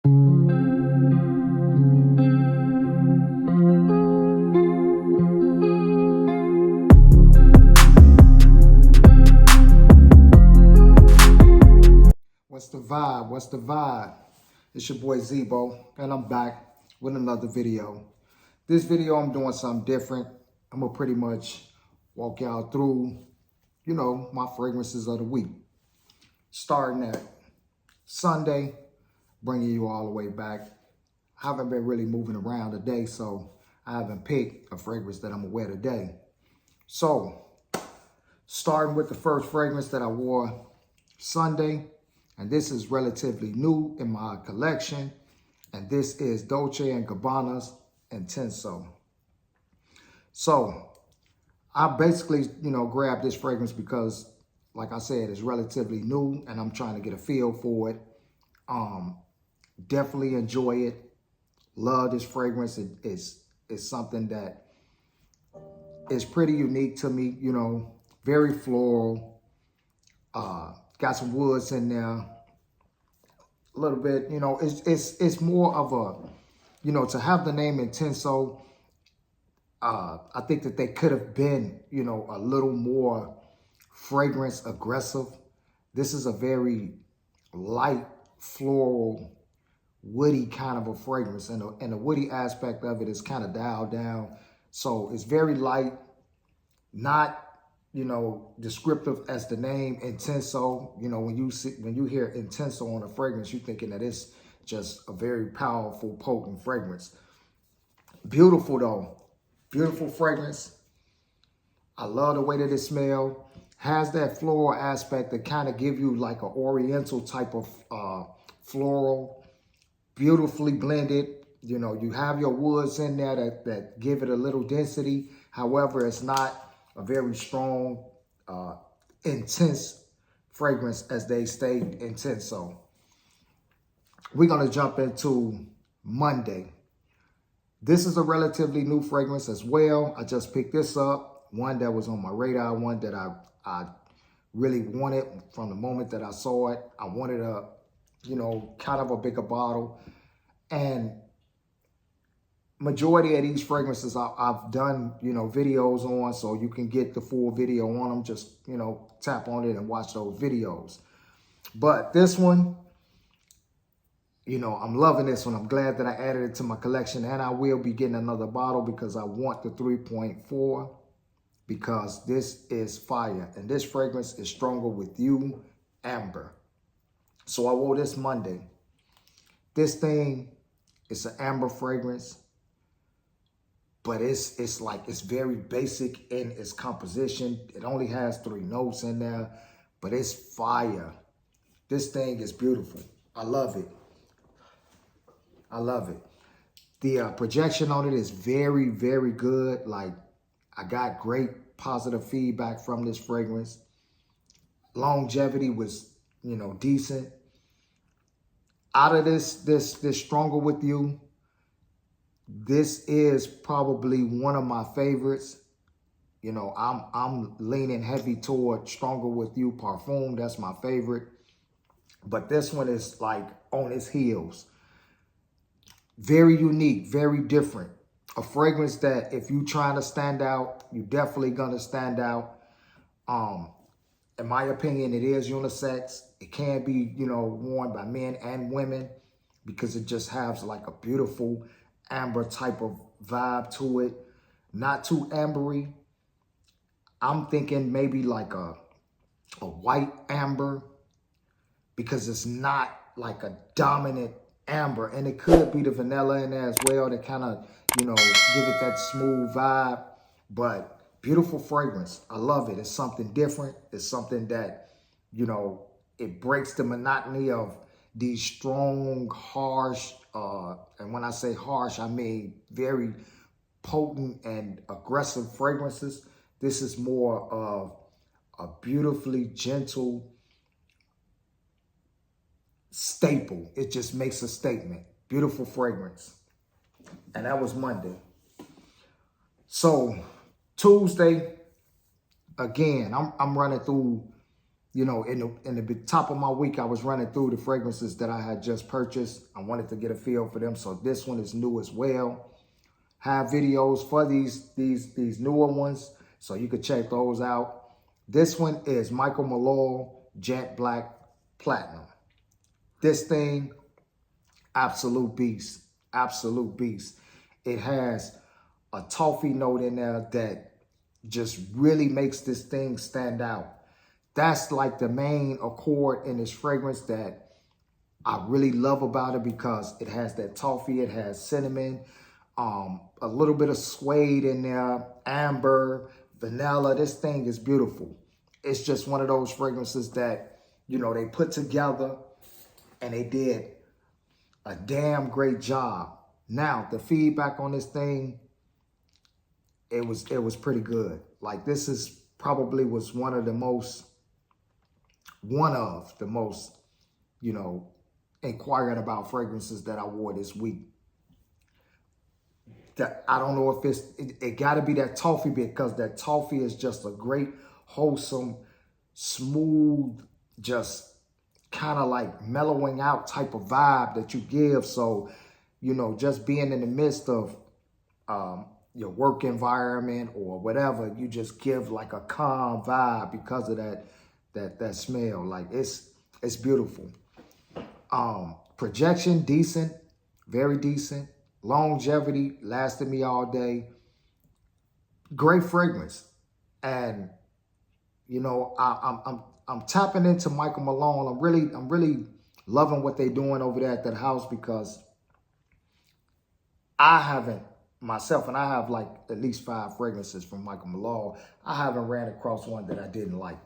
What's the vibe? What's the vibe? It's your boy Zebo, and I'm back with another video. This video, I'm doing something different. I'm gonna pretty much walk y'all through, my fragrances of the week. Starting at Sunday, bringing you all the way back. I haven't been really moving around today, so I haven't picked a fragrance that I'm gonna wear today. So, starting with the first fragrance that I wore Sunday, and this is relatively new in my collection, and this is Dolce & Gabbana's Intenso. So I basically, grabbed this fragrance because, like I said, it's relatively new and I'm trying to get a feel for it. Definitely enjoy it. Love this fragrance. It's something that is pretty unique to me, very floral. Got some woods in there, a little bit, it's more of a, to have the name Intenso. I think that they could have been, a little more fragrance aggressive. This is a very light, floral, woody kind of a fragrance, and the woody aspect of it is kind of dialed down. So it's very light, not descriptive as the name Intenso. When you hear Intenso on a fragrance, you're thinking that it's just a very powerful, potent fragrance. Beautiful though, beautiful fragrance. I love the way that it smells. Has that floral aspect that kind of give you like an oriental type of floral. Beautifully blended. You have your woods in there that give it a little density. However, it's not a very strong, intense fragrance as they state Intenso. We're going to jump into Monday. This is a relatively new fragrance as well. I just picked this up. One that was on my radar, one that I really wanted from the moment that I saw it. I wanted a, kind of a bigger bottle. And majority of these fragrances I've done, videos on, so you can get the full video on them. Just, tap on it and watch those videos. But this one, I'm loving this one. I'm glad that I added it to my collection, and I will be getting another bottle because I want the 3.4 because this is fire. And this fragrance is Stronger With You, Amber. So I wore this Monday. This thing, it's an amber fragrance, but it's very basic in its composition. It only has 3 notes in there, but it's fire. This thing is beautiful. I love it. I love it. The projection on it is very, very good. Like, I got great positive feedback from this fragrance. Longevity was, decent. Out of this Stronger With You, this is probably one of my favorites. I'm leaning heavy toward Stronger With You Parfum. That's my favorite. But this one is like on its heels. Very unique, very different. A fragrance that if you trying to stand out, you definitely gonna stand out. In my opinion, it is unisex. It can be, worn by men and women because it just has like a beautiful amber type of vibe to it. Not too ambery. I'm thinking maybe like a white amber because it's not like a dominant amber. And it could be the vanilla in there as well to kind of, give it that smooth vibe. But beautiful fragrance. I love it. It's something different. It's something that, it breaks the monotony of these strong, harsh, and when I say harsh, I mean very potent and aggressive fragrances. This is more of a beautifully gentle staple. It just makes a statement. Beautiful fragrance. And that was Monday. So Tuesday, again, I'm running through you know, in the top of my week, I was running through the fragrances that I had just purchased. I wanted to get a feel for them. So this one is new as well. Have videos for these newer ones, so you could check those out. This one is Michael Malone Jet Black Platinum. This thing, absolute beast, absolute beast. It has a toffee note in there that just really makes this thing stand out. That's like the main accord in this fragrance that I really love about it, because it has that toffee, it has cinnamon, a little bit of suede in there, amber, vanilla. This thing is beautiful. It's just one of those fragrances that, you know, they put together and they did a damn great job. Now, the feedback on this thing, it was pretty good. Like, this is probably was one of the most, you know, inquiring about fragrances that I wore this week. That I don't know if it got to be that toffee, because that toffee is just a great, wholesome, smooth, just kind of like mellowing out type of vibe that you give. So, you know, just being in the midst of your work environment or whatever, you just give like a calm vibe because of that smell. Like, it's beautiful. Projection, decent, very decent. Longevity, lasted me all day. Great fragrance. And, you know, I'm tapping into Michael Malone. I'm really loving what they're doing over there at that house, because I haven't myself, and I have like at least 5 fragrances from Michael Malone. I haven't ran across one that I didn't like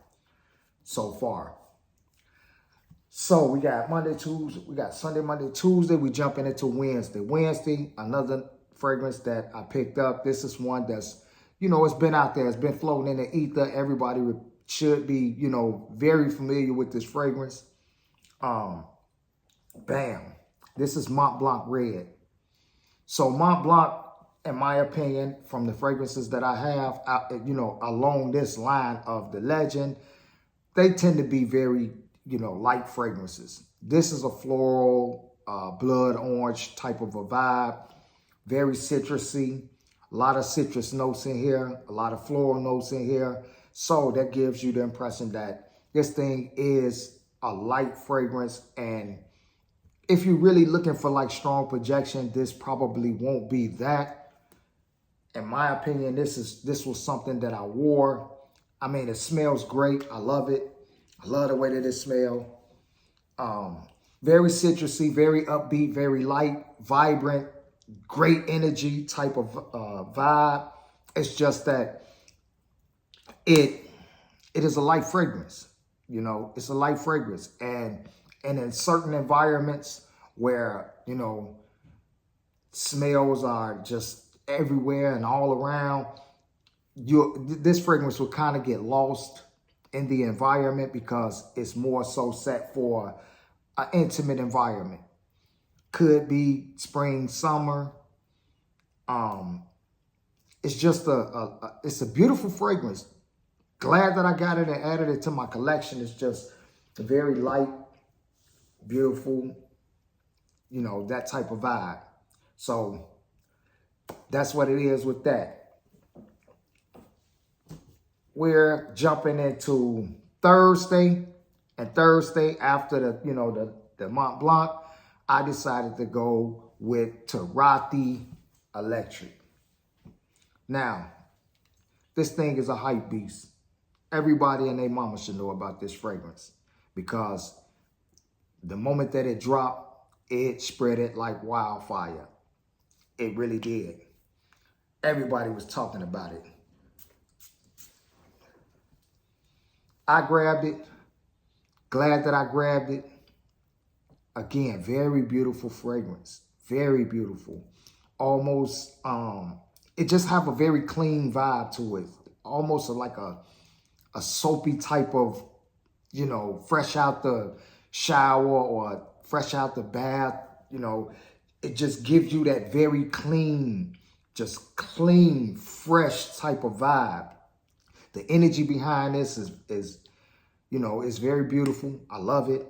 so far. So we got Monday, Tuesday, we got Sunday, Monday, Tuesday. We jumping into Wednesday. Wednesday, another fragrance that I picked up. This is one that's, you know, it's been out there. It's been floating in the ether. Everybody should be, you know, very familiar with this fragrance. Bam. This is Mont Blanc Red. So Mont Blanc, in my opinion, from the fragrances that I have, you know, along this line of the legend, they tend to be very, you know, light fragrances. This is a floral, blood orange type of a vibe. Very citrusy. A lot of citrus notes in here. A lot of floral notes in here. So that gives you the impression that this thing is a light fragrance. And if you're really looking for like strong projection, this probably won't be that. In my opinion, this was something that I wore. I mean, it smells great. I love it. I love the way that it smells. Very citrusy, very upbeat, very light, vibrant, great energy type of vibe. It's just that it is a light fragrance. You know, it's a light fragrance. And in certain environments where, you know, smells are just everywhere and all around, this fragrance will kind of get lost in the environment, because it's more so set for an intimate environment. Could be spring, summer. It's just it's a beautiful fragrance. Glad that I got it and added it to my collection. It's just very light, beautiful, you know, that type of vibe. So that's what it is with that. We're jumping into Thursday, and Thursday after the Mont Blanc, I decided to go with Taratti Electric. Now, this thing is a hype beast. Everybody and their mama should know about this fragrance, because the moment that it dropped, it spread it like wildfire. It really did. Everybody was talking about it. I grabbed it. Glad that I grabbed it. Again, very beautiful fragrance. Very beautiful. Almost, it just have a very clean vibe to it. Almost like a soapy type of, you know, fresh out the shower or fresh out the bath. You know, it just gives you that very clean, just clean, fresh type of vibe. The energy behind this is You know, it's very beautiful. I love it.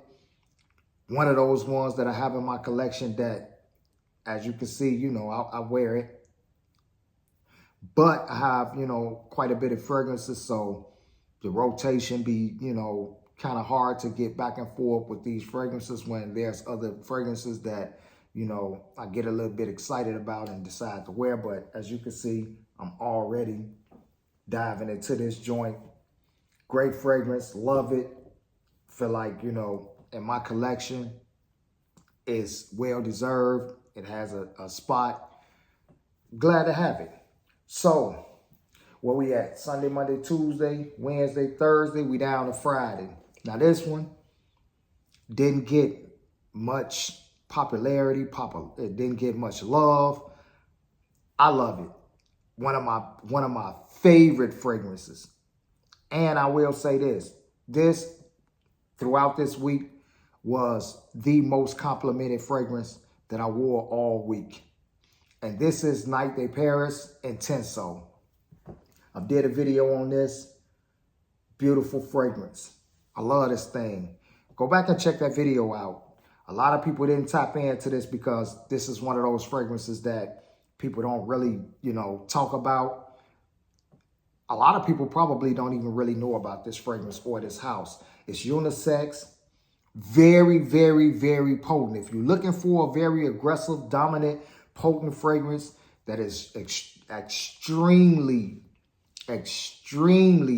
One of those ones that I have in my collection that, as you can see, you know, I wear it. But I have, you know, quite a bit of fragrances, so the rotation be, you know, kind of hard to get back and forth with these fragrances when there's other fragrances that, you know, I get a little bit excited about and decide to wear. But as you can see, I'm already diving into this joint. Great fragrance, love it. Feel like, you know, in my collection, it's well deserved. It has a spot. Glad to have it. So, where we at? Sunday, Monday, Tuesday, Wednesday, Thursday. We down to Friday. Now this one didn't get much popularity. It didn't get much love. I love it. One of my favorite fragrances. And I will say this throughout this week was the most complimented fragrance that I wore all week. And this is Night de Paris Intenso. I did a video on this. Beautiful fragrance. I love this thing. Go back and check that video out. A lot of people didn't tap into this because this is one of those fragrances that people don't really, you know, talk about. A lot of people probably don't even really know about this fragrance or this house. It's unisex. Very, very, very potent. If you're looking for a very aggressive, dominant, potent fragrance that is extremely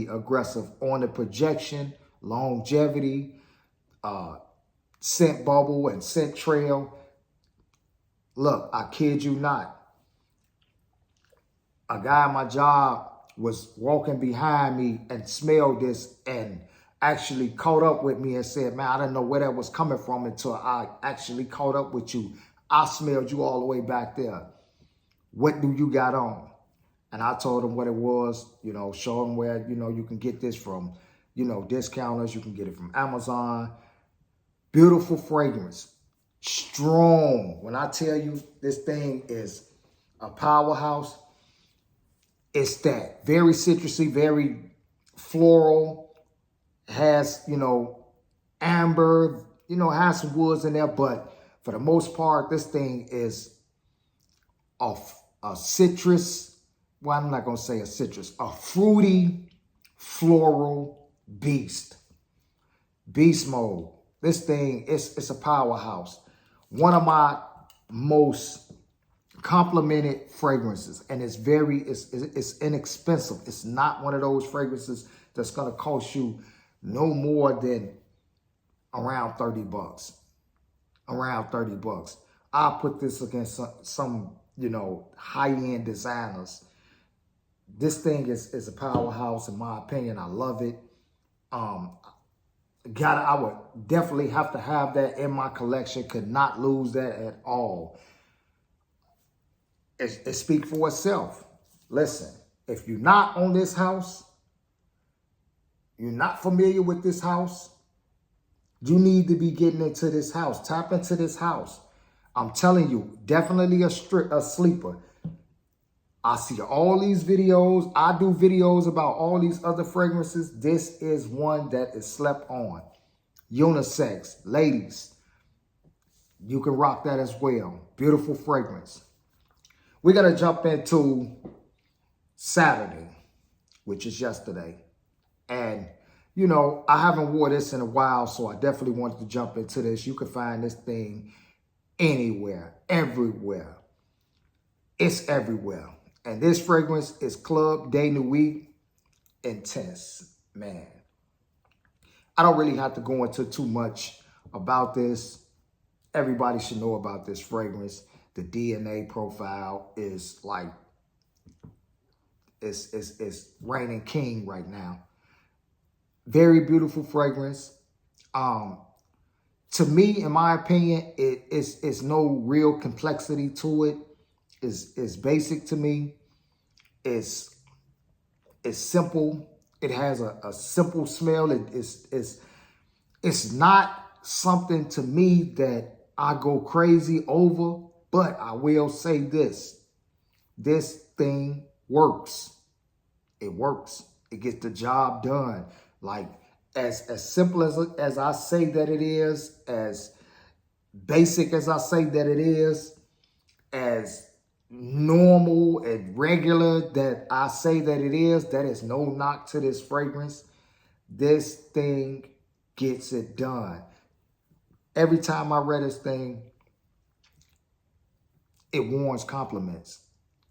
aggressive on the projection, longevity, scent bubble, and scent trail. Look, I kid you not. A guy at my job was walking behind me and smelled this and actually caught up with me and said, man, I didn't know where that was coming from until I actually caught up with you. I smelled you all the way back there. What do you got on? And I told him what it was, you know, show him where, you know, you can get this from, you know, discounters. You can get it from Amazon. Beautiful fragrance. Strong. When I tell you this thing is a powerhouse, it's that. Very citrusy, very floral. Has, you know, amber, you know, has some woods in there. But for the most part, this thing is a citrus. Well, I'm not going to say a citrus. A fruity, floral beast. Beast mode. This thing, it's a powerhouse. One of my most complimented fragrances, and it's inexpensive. It's not one of those fragrances that's going to cost you no more than around 30 bucks. Around 30 bucks. I'll put this against some you know, high-end designers. This thing is a powerhouse in my opinion. I love it. I would definitely have to have that in my collection. Could not lose that at all. It speaks for itself. Listen, if you're not on this house, you're not familiar with this house, you need to be getting into this house. Tap into this house. I'm telling you, definitely a sleeper. I see all these videos. I do videos about all these other fragrances. This is one that is slept on. Unisex. Ladies, you can rock that as well. Beautiful fragrance. We're going to jump into Saturday, which is yesterday. And, you know, I haven't wore this in a while, so I definitely wanted to jump into this. You can find this thing anywhere, everywhere. It's everywhere. And this fragrance is Club de Nuit Intense. Man, I don't really have to go into too much about this. Everybody should know about this fragrance. The DNA profile is like, it's reigning king right now. Very beautiful fragrance. To me, in my opinion, it's no real complexity to it. It's basic to me. It's simple. It has a simple smell. It's not something to me that I go crazy over, but I will say this. This thing works. It works. It gets the job done. Like, as simple as I say that it is, as basic as I say that it is, as normal and regular that I say that it is, that is no knock to this fragrance. This thing gets it done. Every time I read this thing, it warrants compliments.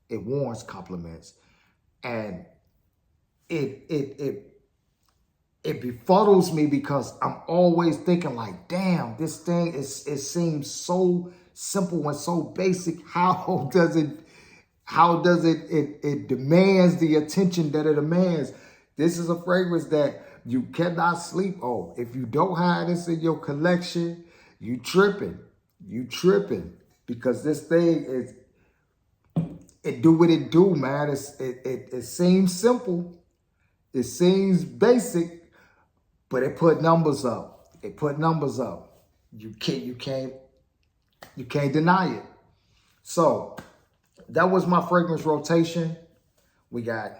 It warrants compliments. And it befuddles me because I'm always thinking like, damn, this thing it seems so simple and so basic. How does it demands the attention that it demands? This is a fragrance that you cannot sleep on. If you don't have this in your collection, you tripping. You tripping. Because this thing it do what it do, man. It seems simple. It seems basic, but it put numbers up. It put numbers up. You can't deny it. So that was my fragrance rotation. We got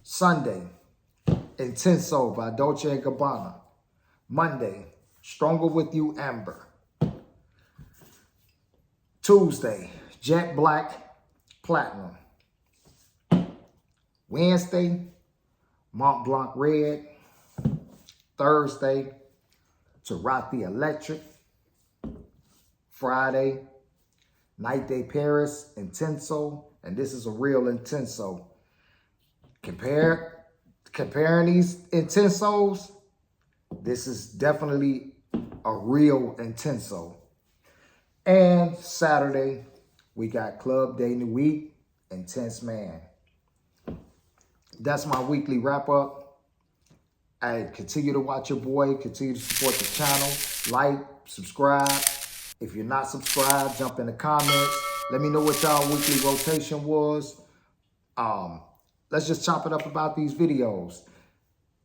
Sunday, Intenso by Dolce & Gabbana. Monday, Stronger With You, Amber. Tuesday, Jet Black, Platinum. Wednesday, Mont Blanc Red. Thursday, Taratti Electric. Friday, Night Day Paris, Intenso. And this is a real Intenso. Comparing these Intensos, this is definitely a real Intenso. And Saturday, we got Club de Nuit, Intense Man. That's my weekly wrap up. I continue to watch your boy, continue to support the channel, like, subscribe. If you're not subscribed, jump in the comments. Let me know what y'all weekly rotation was. Let's just chop it up about these videos.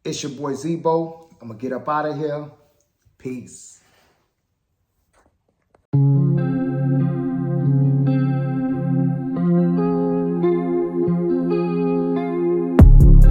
It's your boy Zebo. I'm gonna get up out of here. Peace.